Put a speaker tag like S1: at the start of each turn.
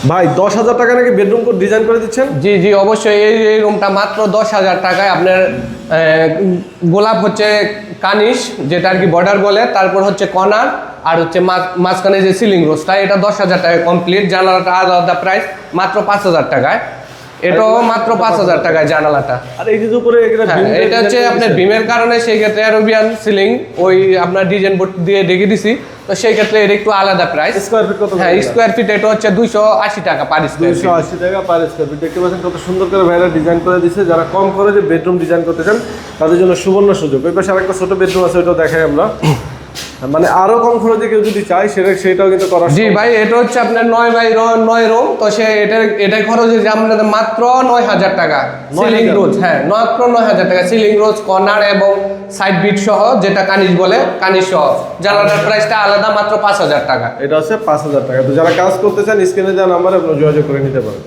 S1: ভাই 10,000 টাকা নাকি বেডরুম কোড ডিজাইন করে দিচ্ছেন?
S2: জি জি অবশ্যই। এই রুমটা মাত্র 10,000 টাকায় আপনার গোলাপ হচ্ছে কানিশ, যেটা আর কি বর্ডার বলে, তারপর হচ্ছে কর্নার, আর হচ্ছে মাঝখানে যে সিলিং রোজটা, এটা 10,000 টাকায় কমপ্লিট। জানালাটা আলাদা প্রাইস মাত্র 5,000 টাকায়। এটাও মাত্র 5,000 টাকায় জানালাটা।
S1: আর এই যে উপরে
S2: এটা হচ্ছে আপনার বিমের কারণে সেই ক্ষেত্রে অ্যারোবিয়ান সিলিং ওই আপনার ডিজাইন বোর্ড দিয়ে ঢেকে দিছি, তো সেই ক্ষেত্রে এটা একটু আলাদা প্রাইস।
S1: স্কয়ার ফিট কত?
S2: হ্যাঁ, স্কয়ার ফিট এটা হচ্ছে 280 টাকা পার স্কয়ার ফিট।
S1: 280 টাকা পার স্কয়ার ফিট। দেখতে পাচ্ছেন কত সুন্দর করে ভাইরা ডিজাইন করে দিয়েছে। যারা কম খরচে বেডরুম ডিজাইন করতে চান তাদের জন্য সুবর্ণ সুযোগ। এই পাশে আরেকটা ছোট বেডরুম আছে, ওটাও দেখাই আমরা। মানে আরো কম খরচে কেউ যদি চায় সেটাও কিন্তু করা।
S2: জি ভাই, এটা হচ্ছে আপনার 9 রুম, তো সে এটার খরচ হচ্ছে আমাদের মাত্র 9,000 টাকা সিলিং রোজ। হ্যাঁ, মাত্র 9,000 টাকা সিলিং রোজ, কর্নার এবং সাইড বিট সহ, যেটা কানিশ বলে, কানিশ সহ। জানালার প্রাইসটা আলাদা, মাত্র 5,000 টাকা।
S1: এটা হচ্ছে 5,000 টাকা। তো যারা কাজ করতে চান স্ক্রিনে দেওয়া নাম্বারে আপনারা যোগাযোগ করে নিতে পারেন।